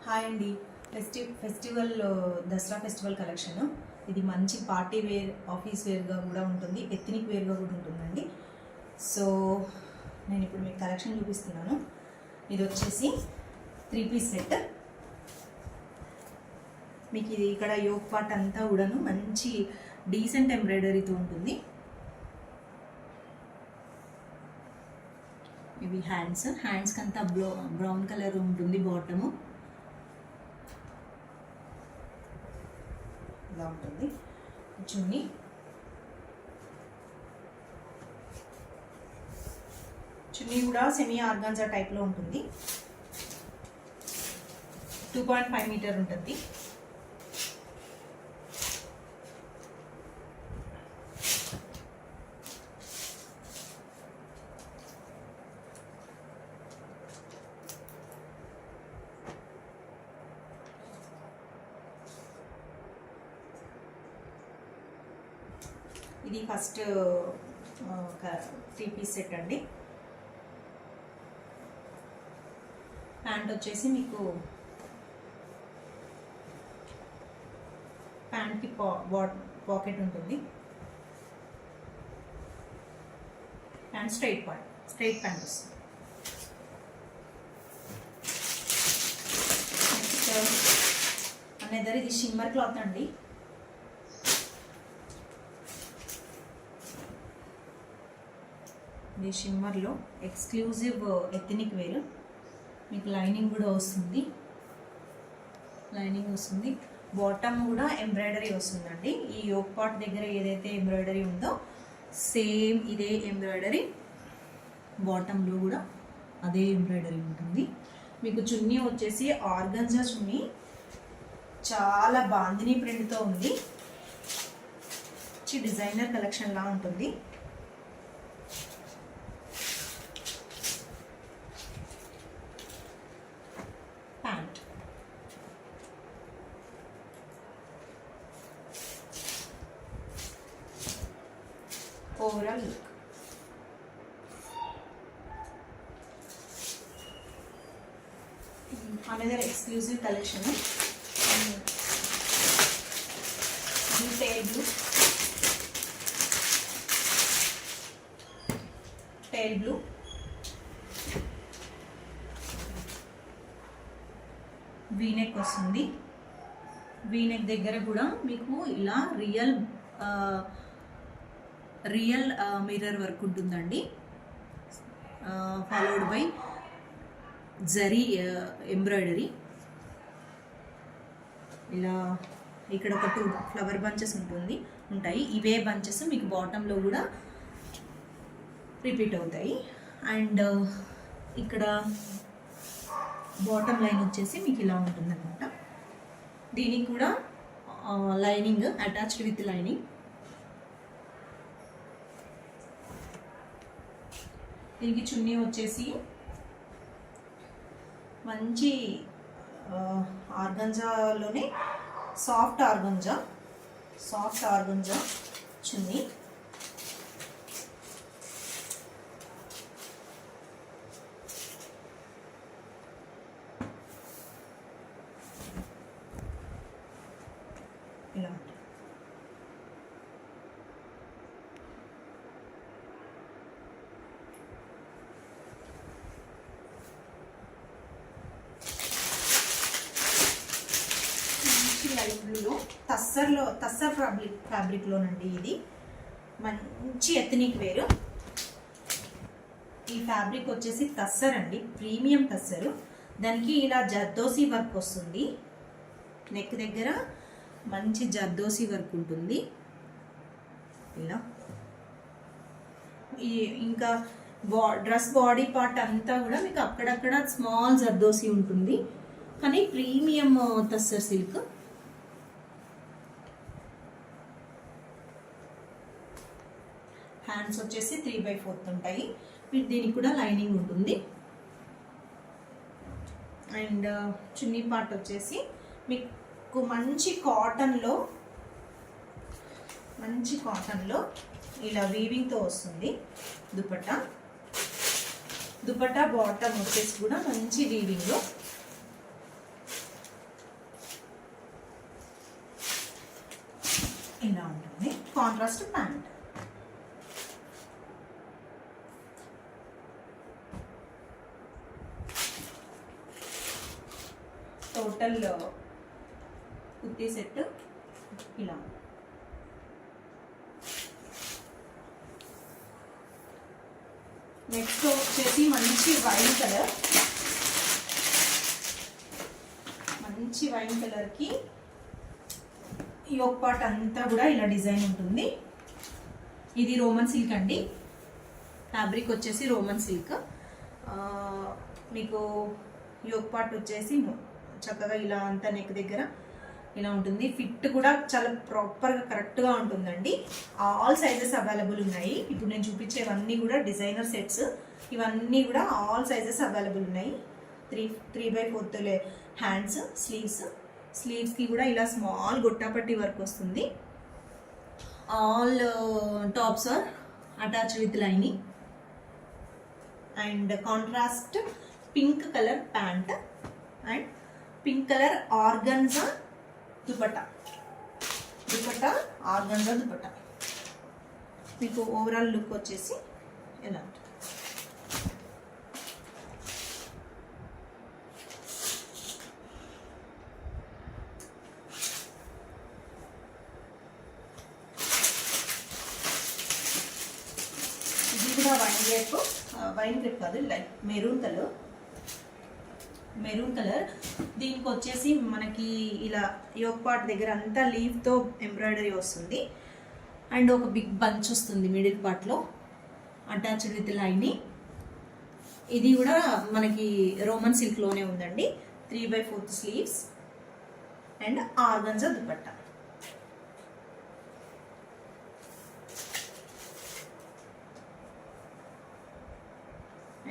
Hi అండి. Festival Dasara festival collection. ఇది మంచి పార్టీ వేర్, ఆఫీస్ వేర్గా కూడా ఉంటుంది, ఎథ్నిక్ వేర్గా కూడా ఉంటుందండి. సో నేను ఇప్పుడు మీకు కలెక్షన్ చూపిస్తున్నాను. ఇది వచ్చేసి 3 పీస్ సెట్. మీకు ఇది ఇక్కడ యోక్ పార్ట్ అంతా కూడాను మంచి డీసెంట్ ఎంబ్రాయిడరీతో ఉంటుంది. ఇవి హ్యాండ్స్కి అంతా బ్రౌన్ కలర్ ఉంటుంది. బాటము ఇలా ఉంటుంది. చున్నీ కూడా సెమీ ఆర్గాన్జా టైప్లో ఉంటుంది. 2.5 మీటర్ ఉంటుంది. ఇది ఫస్ట్ 3 పీస్ సెట్ అండి. ప్యాంట్ వచ్చేసి మీకు ప్యాంట్కి పాకెట్ ఉంటుంది. ప్యాంట్ స్ట్రైట్ ప్యాంట్ వస్తుంది. నెక్స్ట్ అనేది ఇది షిమ్మర్ క్లాత్ అండి. ఇది షిమ్మర్లో ఎక్స్క్లూజివ్ ఎథ్నిక్ వేర్. మీకు లైనింగ్ కూడా వస్తుంది. బాటమ్ కూడా ఎంబ్రాయిడరీ వస్తుందండి. ఈ యోక్ పార్ట్ దగ్గర ఏదైతే ఎంబ్రాయిడరీ ఉందో సేమ్ ఇదే ఎంబ్రాయిడరీ బాటంలో కూడా అదే ఎంబ్రాయిడరీ ఉంటుంది. మీకు చున్నీ వచ్చేసి ఆర్గంజా చున్నీ, చాలా బాందిని ప్రింట్తో ఉంది. డిజైనర్ కలెక్షన్ లా ఉంటుంది. Pant overall look. Another exclusive collection. Teal blue V neck వస్తుంది. వీనెక్ దగ్గర కూడా మీకు ఇలా రియల్ మిర్రర్ వర్క్ ఉంటుందండి. Followed by zari embroidery. ఇలా ఇక్కడ ఒక 2 ఫ్లవర్ బంచెస్ ఉంటాయి. ఇవే బంచెస్ మీకు బాటంలో కూడా రిపీట్ అవుతాయి. అండ్ ఇక్కడ బాటమ్ లైన్ వచ్చేసి మీకు ఇలా ఉంటుంది అనమాట. దీనికి కూడా లైనింగ్ అటాచ్డ్ విత్ లైనింగ్. దీనికి చున్నీ వచ్చేసి మంచి ఆర్గంజాలోనే సాఫ్ట్ ఆర్గంజా చున్నీ. ఇలా లైట్ బ్లూలో టస్సర్ ఫ్యాబ్రిక్లోనండి. ఇది మంచి ఎథ్నిక్ వేరు. ఈ ఫ్యాబ్రిక్ వచ్చేసి టస్సర్ అండి, ప్రీమియం టస్సర్. దానికి ఇలా జర్దోసి వర్క్ వస్తుంది. నెక్ దగ్గర మంచి జర్దోసి వర్క్ ఉంటుంది. ఇలా ఇంకా డ్రెస్ బాడీ పార్ట్ అంతా కూడా మీకు అక్కడక్కడ స్మాల్ జర్దోసి ఉంటుంది, కానీ ప్రీమియం టస్సర్ సిల్క్. హ్యాండ్స్ వచ్చేసి 3/4 ఉంటాయి. దీనికి కూడా లైనింగ్ ఉంటుంది. అండ్ చున్నీ పార్ట్ వచ్చేసి మీకు మంచి కాటన్లో ఇలా వీవింగ్తో వస్తుంది. దుపట్టా బాటమ్ వచ్చేసి కూడా మంచి వీవింగ్లో. ఇలా ఉంటుంది contrast pant. Total kurti set ఇలా. నెక్స్ట్ వచ్చేసి మంచి వైన్ కలర్, మంచి వైన్ కలర్కి యోక్ పార్ట్ అంతా కూడా ఇలా డిజైన్ ఉంటుంది. ఇది రోమన్ సిల్క్ అండి, ఫ్యాబ్రిక్ వచ్చేసి రోమన్ సిల్క్. మీకు యోక్ పార్ట్ వచ్చేసి చక్కగా ఇలా అంతా నెక్ దగ్గర ఇలా ఉంటుంది. ఫిట్ కూడా చాలా ప్రాపర్గా కరెక్ట్గా ఉంటుందండి. ఆల్ సైజెస్ అవైలబుల్ ఉన్నాయి. ఇప్పుడు నేను చూపించేవన్నీ కూడా డిజైనర్ సెట్స్, ఇవన్నీ కూడా ఆల్ సైజెస్ అవైలబుల్ ఉన్నాయి. 3/4 హ్యాండ్స్, స్లీవ్స్కి కూడా ఇలా స్మాల్ గొట్టాపట్టి వర్క్ వస్తుంది. All tops are attached with lining and contrast pink colour pant and pink colour organza dupatta organza dupatta. మీకు ఓవరాల్ లుక్ వచ్చేసి ఎలా ఉంటుంది. ఇది కూడా వైన్ గ్రేప్ కాదు, లైక్ మెరూన్ కలర్. దీనికి వచ్చేసి మనకి ఇలా యోక్ పార్ట్ దగ్గర అంతా లీవ్తో ఎంబ్రాయిడరీ వస్తుంది అండ్ ఒక బిగ్ బంచ్ వస్తుంది మిడిల్ పార్ట్లో అటాచ్డ్ విత్ లైనింగ్. ఇది కూడా మనకి రోమన్ సిల్క్లోనే ఉందండి. 3/4 sleeves and organza dupatta.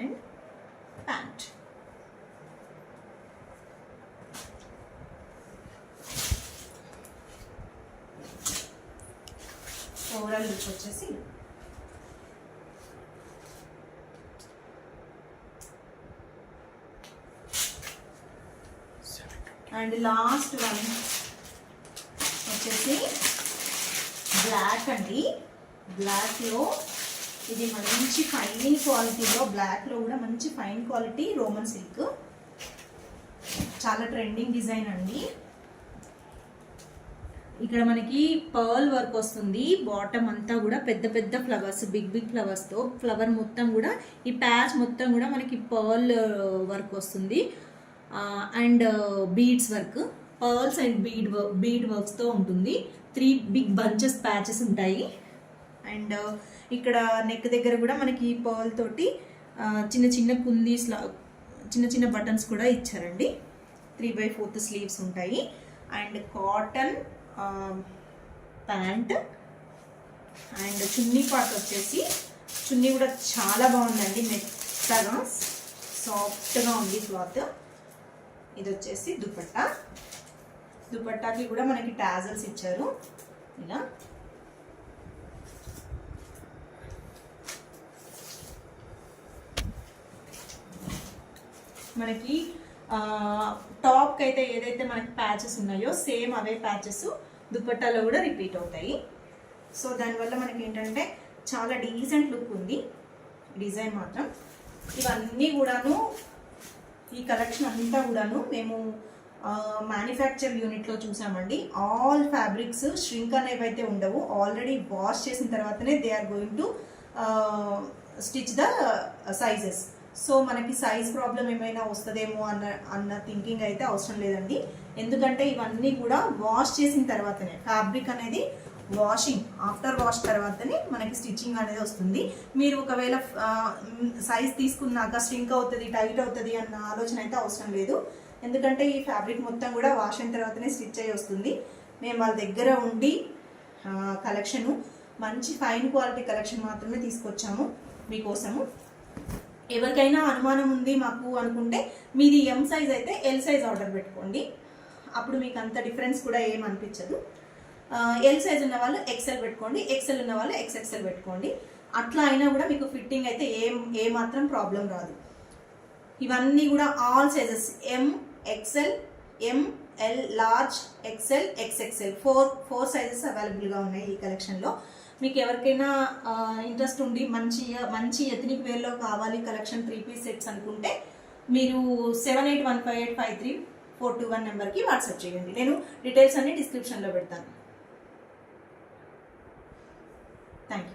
And pant. Overall look వచ్చేసి అండ్ లాస్ట్ వన్ వచ్చేసి బ్లాక్ అండి. బ్లాక్లో ఇది మంచి ఫైన్ క్వాలిటీలో, బ్లాక్లో కూడా మంచి ఫైన్ క్వాలిటీ రోమన్ సిల్క్, చాలా ట్రెండింగ్ డిజైన్ అండి. ఇక్కడ మనకి పర్ల్ వర్క్ వస్తుంది. బాటమ్ అంతా కూడా పెద్ద పెద్ద ఫ్లవర్స్, బిగ్ ఫ్లవర్స్తో ఫ్లవర్ మొత్తం కూడా ఈ ప్యాచ్ మొత్తం కూడా మనకి పర్ల్ వర్క్ వస్తుంది and beads work, pearls and bead వర్క్స్తో ఉంటుంది. 3 బిగ్ బంచెస్ ప్యాచెస్ ఉంటాయి అండ్ ఇక్కడ నెక్ దగ్గర కూడా మనకి పర్ల్ తోటి చిన్న చిన్న కుందీస్, చిన్న బటన్స్ కూడా ఇచ్చారండి. 3/4 స్లీవ్స్ ఉంటాయి and cotton pant and chunni part వచ్చేసి, చున్నీ కూడా చాలా బాగుందండి, మెత్తగా సాఫ్ట్గా ఉంది క్లాత్. ఇది వచ్చేసి దుపట్టాకి కూడా మనకి టాజల్స్ ఇచ్చారు ఇలా. మనకి టాప్కి అయితే ఏదైతే మనకి ప్యాచెస్ ఉన్నాయో సేమ్ అవే ప్యాచెస్ దుపట్టాలో కూడా రిపీట్ అవుతాయి. సో దానివల్ల మనకి ఏంటంటే చాలా డీసెంట్ లుక్ ఉంది డిజైన్ మాత్రం. ఇవన్నీ కూడాను, ఈ కలెక్షన్ అంతా కూడాను మేము మ్యానుఫ్యాక్చర్ యూనిట్లో చూసామండి. ఆల్ ఫ్యాబ్రిక్స్ ష్రింక్ అనేవి అయితే ఉండవు. ఆల్రెడీ వాష్ చేసిన తర్వాతనే they are going to stitch the sizes. So మనకి సైజ్ ప్రాబ్లం ఏమైనా వస్తుందేమో అన్న థింకింగ్ అయితే అవసరం లేదండి. ఎందుకంటే ఇవన్నీ కూడా వాష్ చేసిన తర్వాతనే, ఫ్యాబ్రిక్ అనేది ఆఫ్టర్ వాష్ తర్వాతనే మనకి స్టిచ్చింగ్ అనేది వస్తుంది. మీరు ఒకవేళ సైజ్ తీసుకున్నాక స్ట్రింక్ అవుతుంది, టైట్ అవుతుంది అన్న ఆలోచన అయితే అవసరం లేదు. ఎందుకంటే ఈ ఫ్యాబ్రిక్ మొత్తం కూడా వాష్ అయిన తర్వాతనే స్టిచ్ అయ్యి వస్తుంది. మేము వాళ్ళ దగ్గర ఉండి కలెక్షను మంచి ఫైన్ క్వాలిటీ కలెక్షన్ మాత్రమే తీసుకొచ్చాము మీకోసము. ఎవరికైనా అనుమానం ఉంది మాకు అనుకుంటే మీది ఎం సైజ్ అయితే ఎల్ సైజ్ ఆర్డర్ పెట్టుకోండి. అప్పుడు మీకు అంత డిఫరెన్స్ కూడా ఏం అనిపించదు. ఎల్ సైజ్ ఉన్న వాళ్ళు ఎక్సెల్ పెట్టుకోండి, ఎక్సెల్ ఉన్న వాళ్ళు XXL పెట్టుకోండి. అట్లా అయినా కూడా మీకు ఫిట్టింగ్ అయితే ఏ మాత్రం ప్రాబ్లం రాదు. ఇవన్నీ కూడా all sizes, M, XL, ML, large, XL, XXL four sizes అవైలబుల్గా ఉన్నాయి ఈ కలెక్షన్లో. మీకు ఎవరికైనా ఇంట్రెస్ట్ ఉండి మంచి ఎథనిక్ వేర్లో కావాలి కలెక్షన్ 3-piece సెట్స్ అనుకుంటే మీరు 7815853421 నెంబర్కి వాట్సాప్ చేయండి. నేను డీటెయిల్స్ అన్ని డిస్క్రిప్షన్లో పెడతాను. Thank you.